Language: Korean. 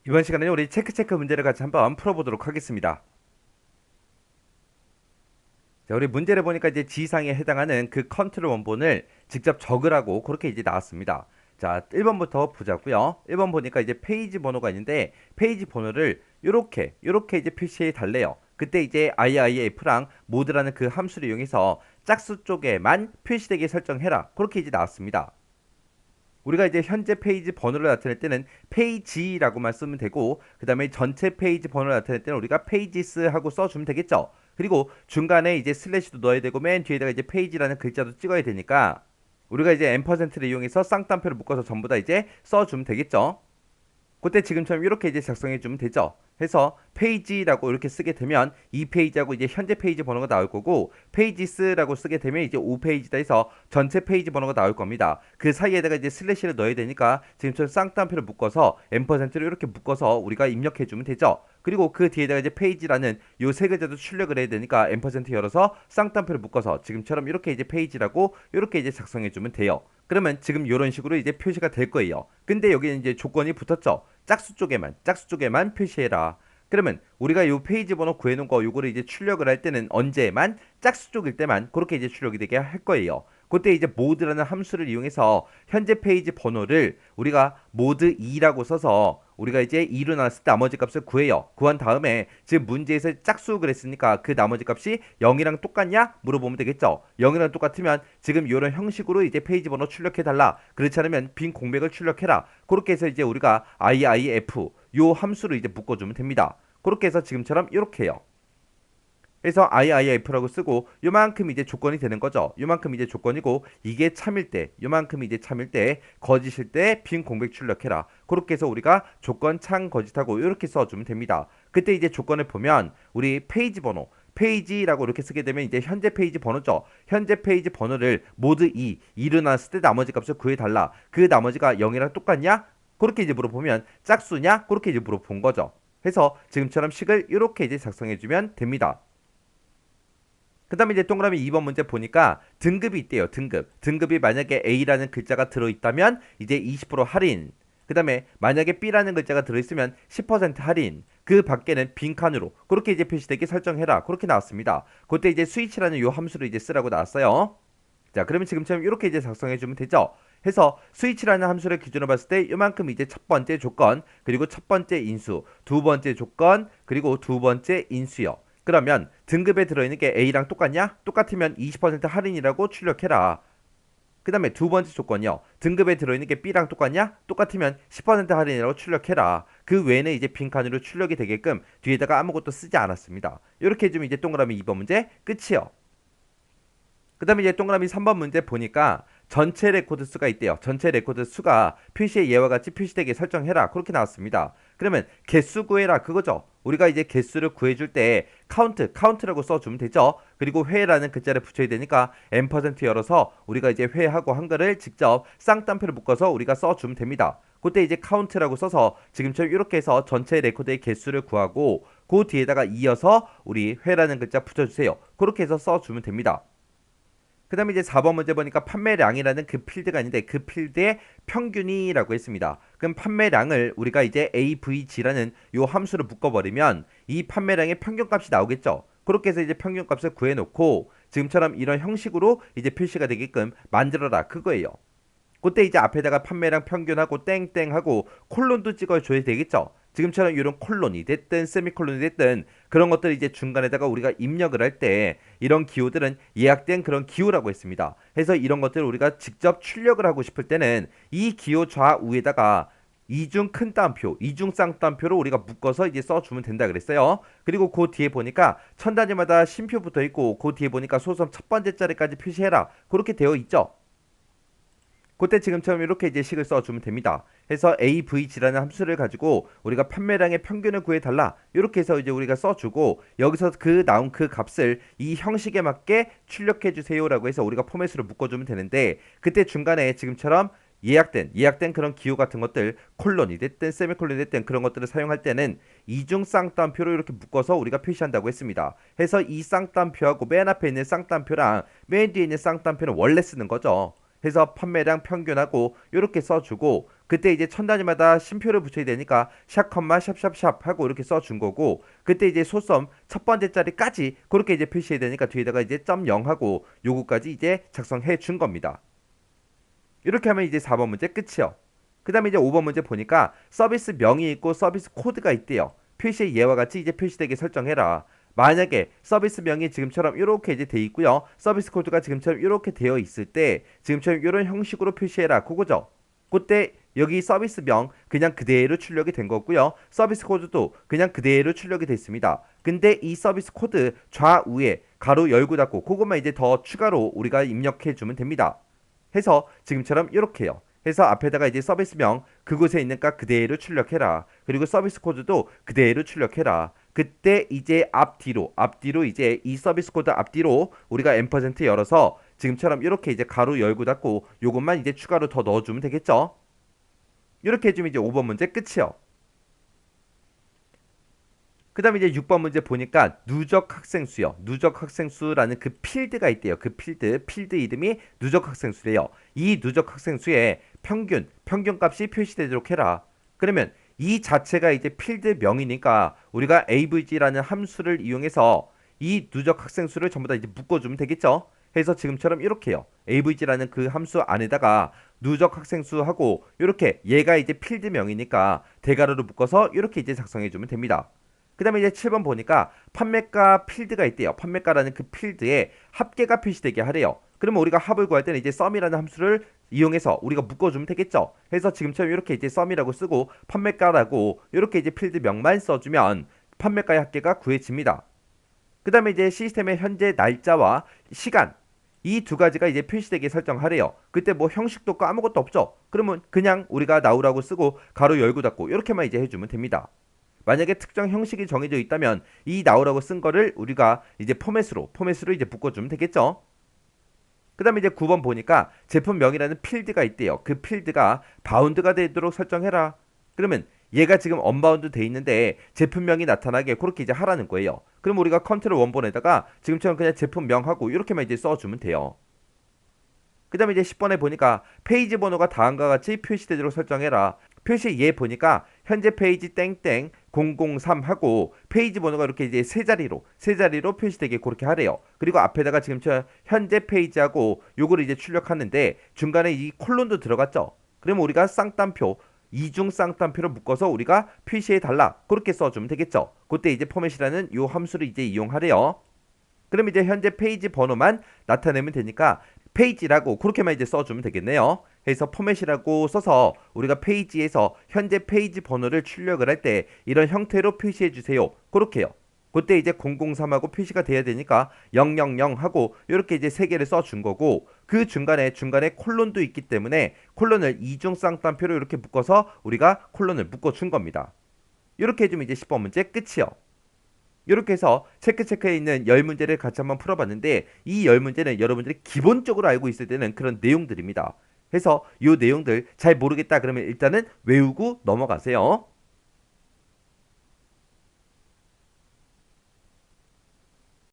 이번 시간에는 우리 체크 문제를 같이 한번 풀어보도록 하겠습니다. 자, 우리 문제를 보니까 이제 지상에 해당하는 그 컨트롤 원본을 직접 적으라고 그렇게 이제 나왔습니다. 자, 1번부터 보자고요. 1번 보니까 이제 페이지 번호가 있는데 페이지 번호를 요렇게 이제 표시해 달래요. 그때 이제 IIF랑 모드라는 그 함수를 이용해서 짝수 쪽에만 표시되게 설정해라. 그렇게 이제 나왔습니다. 우리가 이제 현재 페이지 번호를 나타낼 때는 페이지라고만 쓰면 되고, 그 다음에 전체 페이지 번호를 나타낼 때는 우리가 페이지스 하고 써주면 되겠죠. 그리고 중간에 이제 슬래시도 넣어야 되고 맨 뒤에다가 이제 페이지라는 글자도 찍어야 되니까 우리가 이제 앰퍼센트를 이용해서 쌍따옴표를 묶어서 전부 다 이제 써주면 되겠죠. 그때 지금처럼 이렇게 이제 작성해 주면 되죠. 해서 페이지라고 이렇게 쓰게 되면 이 페이지하고 이제 현재 페이지 번호가 나올 거고, 페이지스라고 쓰게 되면 이제 5페이지다 해서 전체 페이지 번호가 나올 겁니다. 그 사이에다가 이제 슬래시를 넣어야 되니까 지금처럼 쌍따옴표를 묶어서 앰퍼센트를 이렇게 묶어서 우리가 입력해 주면 되죠. 그리고 그 뒤에다가 이제 페이지라는 요 세 글자도 출력을 해야 되니까 앰퍼센트 열어서 쌍따옴표를 묶어서 지금처럼 이렇게 이제 페이지라고 이렇게 이제 작성해 주면 돼요. 그러면 지금 이런 식으로 이제 표시가 될 거예요. 근데 여기는 이제 조건이 붙었죠. 짝수 쪽에만 표시해라. 그러면 우리가 이 페이지 번호 구해놓은 거 요거를 이제 출력을 할 때는 언제만 짝수 쪽일 때만 그렇게 이제 출력이 되게 할 거예요. 그때 이제 모드라는 함수를 이용해서 현재 페이지 번호를 우리가 모드 2라고 써서 우리가 이제 2로 나눴을 때 나머지 값을 구해요. 구한 다음에 지금 문제에서 짝수 그랬으니까 그 나머지 값이 0이랑 똑같냐? 물어보면 되겠죠. 0이랑 똑같으면 지금 이런 형식으로 이제 페이지 번호 출력해달라. 그렇지 않으면 빈 공백을 출력해라. 그렇게 해서 이제 우리가 IIF 요 함수를 이제 묶어주면 됩니다. 그렇게 해서 지금처럼 이렇게 해요. 그래서 IIF라고 쓰고 요만큼 이제 조건이 되는 거죠. 요만큼 이제 조건이고, 이게 참일 때, 요만큼 이제 참일 때, 거짓일 때 빈 공백 출력해라. 그렇게 해서 우리가 조건 참 거짓하고 이렇게 써주면 됩니다. 그때 이제 조건을 보면 우리 페이지 번호, 페이지라고 이렇게 쓰게 되면 이제 현재 페이지 번호죠. 현재 페이지 번호를 모드 2로 나눴을 때 나머지 값을 구해달라. 그 나머지가 0이랑 똑같냐? 그렇게 이제 물어보면 짝수냐? 그렇게 이제 물어본 거죠. 해서 지금처럼 식을 이렇게 이제 작성해주면 됩니다. 그 다음에 이제 동그라미 2번 문제 보니까 등급이 있대요. 등급이 만약에 A라는 글자가 들어있다면 이제 20% 할인. 그 다음에 만약에 B라는 글자가 들어있으면 10% 할인. 그 밖에는 빈칸으로 그렇게 이제 표시되게 설정해라. 그렇게 나왔습니다. 그때 이제 스위치라는 요 함수를 이제 쓰라고 나왔어요. 자, 그러면 지금처럼 이렇게 이제 작성해주면 되죠. 해서 스위치라는 함수를 기준으로 봤을 때 요만큼 이제 첫 번째 조건, 그리고 첫 번째 인수, 두 번째 조건, 그리고 두 번째 인수요. 그러면 등급에 들어있는 게 A랑 똑같냐? 똑같으면 20% 할인이라고 출력해라. 그 다음에 두 번째 조건이요. 등급에 들어있는 게 B랑 똑같냐? 똑같으면 10% 할인이라고 출력해라. 그 외에는 이제 빈칸으로 출력이 되게끔 뒤에다가 아무것도 쓰지 않았습니다. 이렇게 해주면 이제 동그라미 2번 문제 끝이요. 그 다음에 이제 동그라미 3번 문제 보니까 전체 레코드 수가 있대요. 전체 레코드 수가 표시의 예와 같이 표시되게 설정해라. 그렇게 나왔습니다. 그러면 개수 구해라 그거죠. 우리가 이제 개수를 구해줄 때 카운트라고 써주면 되죠. 그리고 회라는 글자를 붙여야 되니까 앰퍼센트 열어서 우리가 이제 회하고 한글을 직접 쌍따옴표를 묶어서 우리가 써주면 됩니다. 그때 이제 카운트라고 써서 지금처럼 이렇게 해서 전체 레코드의 개수를 구하고 그 뒤에다가 이어서 우리 회라는 글자 붙여주세요. 그렇게 해서 써주면 됩니다. 그 다음에 이제 4번 문제 보니까 판매량이라는 그 필드가 있는데 그 필드의 평균이라고 했습니다. 그럼 판매량을 우리가 이제 AVG라는 요 함수를 묶어버리면 이 판매량의 평균값이 나오겠죠. 그렇게 해서 이제 평균값을 구해놓고 지금처럼 이런 형식으로 이제 표시가 되게끔 만들어라 그거예요. 그때 이제 앞에다가 판매량 평균하고 땡땡하고 콜론도 찍어줘야 되겠죠. 지금처럼 이런 콜론이 됐든 세미콜론이 됐든 그런 것들 이제 중간에다가 우리가 입력을 할 때 이런 기호들은 예약된 그런 기호라고 했습니다. 해서 이런 것들을 우리가 직접 출력을 하고 싶을 때는 이 기호 좌우에다가 이중 큰 따옴표, 이중 쌍따옴표로 우리가 묶어서 이제 써주면 된다 그랬어요. 그리고 그 뒤에 보니까 천 단위마다 쉼표 붙어 있고 그 뒤에 보니까 소수점 첫 번째 자리까지 표시해라. 그렇게 되어 있죠. 그때 지금처럼 이렇게 이제 식을 써주면 됩니다. 해서 AVG라는 함수를 가지고 우리가 판매량의 평균을 구해달라. 이렇게 해서 이제 우리가 써주고 여기서 그 나온 그 값을 이 형식에 맞게 출력해주세요라고 해서 우리가 포맷으로 묶어주면 되는데 그때 중간에 지금처럼 예약된 그런 기호 같은 것들 콜론이 됐든 세미콜론이 됐든 그런 것들을 사용할 때는 이중 쌍따옴표로 이렇게 묶어서 우리가 표시한다고 했습니다. 해서 이 쌍따옴표하고 맨 앞에 있는 쌍따옴표랑 맨 뒤에 있는 쌍따옴표는 원래 쓰는 거죠. 해서 판매량 평균하고 이렇게 써주고 그때 이제 천 단위마다 쉼표를 붙여야 되니까 샵 컴마 샵샵샵 하고 이렇게 써준 거고 그때 이제 소썸 첫 번째 자리까지 그렇게 이제 표시해야 되니까 뒤에다가 이제 .0 하고 요거까지 이제 작성해 준 겁니다. 이렇게 하면 이제 4번 문제 끝이요. 그 다음에 이제 5번 문제 보니까 서비스 명이 있고 서비스 코드가 있대요. 표시의 예와 같이 이제 표시되게 설정해라. 만약에 서비스 명이 지금처럼 이렇게 이제 돼 있고요. 서비스 코드가 지금처럼 이렇게 되어 있을 때 지금처럼 이런 형식으로 표시해라. 그거죠. 그때 여기 서비스 명 그냥 그대로 출력이 된 거고요. 서비스 코드도 그냥 그대로 출력이 됐습니다. 근데 이 서비스 코드 좌우에 가로 열고 닫고 그것만 이제 더 추가로 우리가 입력해 주면 됩니다. 해서 지금처럼 이렇게요. 해서 앞에다가 이제 서비스명 그곳에 있는 값 그대로 출력해라. 그리고 서비스 코드도 그대로 출력해라. 그때 이제 앞뒤로 이제 이 서비스 코드 앞뒤로 우리가 앰퍼센트 열어서 지금처럼 이렇게 이제 가로 열고 닫고 요것만 이제 추가로 더 넣어주면 되겠죠. 이렇게 해주면 이제 5번 문제 끝이요. 그 다음에 이제 6번 문제 보니까 누적 학생수요. 누적 학생수라는 그 필드가 있대요. 그 필드 이름이 누적 학생수래요. 이 누적 학생수의 평균값이 표시되도록 해라. 그러면 이 자체가 이제 필드명이니까 우리가 avg라는 함수를 이용해서 이 누적 학생수를 전부 다 이제 묶어주면 되겠죠. 해서 지금처럼 이렇게요. avg라는 그 함수 안에다가 누적 학생수하고 이렇게 얘가 이제 필드명이니까 대괄호로 묶어서 이렇게 이제 작성해주면 됩니다. 그 다음에 이제 7번 보니까 판매가 필드가 있대요. 판매가라는 그 필드에 합계가 표시되게 하래요. 그러면 우리가 합을 구할 때는 이제 썸이라는 함수를 이용해서 우리가 묶어주면 되겠죠. 해서 지금처럼 이렇게 이제 썸이라고 쓰고 판매가라고 이렇게 이제 필드명만 써주면 판매가의 합계가 구해집니다. 그 다음에 이제 시스템의 현재 날짜와 시간 이 두 가지가 이제 표시되게 설정하래요. 그때 뭐 형식도 없고 아무것도 없죠. 그러면 그냥 우리가 나우라고 쓰고 가로 열고 닫고 이렇게만 이제 해주면 됩니다. 만약에 특정 형식이 정해져 있다면 이 나우라고 쓴 거를 우리가 이제 포맷으로 이제 묶어주면 되겠죠. 그 다음에 이제 9번 보니까 제품명이라는 필드가 있대요. 그 필드가 바운드가 되도록 설정해라. 그러면 얘가 지금 언바운드 돼 있는데 제품명이 나타나게 그렇게 이제 하라는 거예요. 그럼 우리가 컨트롤 원본에다가 지금처럼 그냥 제품명하고 이렇게만 이제 써주면 돼요. 그 다음에 이제 10번에 보니까 페이지 번호가 다음과 같이 표시되도록 설정해라. 표시 얘 보니까 현재 페이지 땡땡 003 하고 페이지 번호가 이렇게 이제 세 자리로 표시되게 그렇게 하래요. 그리고 앞에다가 지금처럼 현재 페이지하고 요거를 이제 출력하는데 중간에 이 콜론도 들어갔죠. 그러면 우리가 쌍따옴표 이중 쌍따옴표로 묶어서 우리가 표시해 달라. 그렇게 써주면 되겠죠. 그때 이제 포맷이라는 요 함수를 이제 이용하래요. 그럼 이제 현재 페이지 번호만 나타내면 되니까 페이지라고 그렇게만 이제 써주면 되겠네요. 해서 포맷이라고 써서 우리가 페이지에서 현재 페이지 번호를 출력을 할 때 이런 형태로 표시해 주세요. 그렇게요. 그때 이제 003하고 표시가 돼야 되니까 000 하고 이렇게 이제 세 개를 써준 거고 그 중간에 콜론도 있기 때문에 콜론을 이중 쌍따옴표로 이렇게 묶어서 우리가 콜론을 묶어준 겁니다. 이렇게 해주면 이제 10번 문제 끝이요. 이렇게 해서 체크에 있는 10문제를 같이 한번 풀어봤는데 이 10문제는 여러분들이 기본적으로 알고 있어야 되는 그런 내용들입니다. 해서 이 내용들 잘 모르겠다 그러면 일단은 외우고 넘어가세요.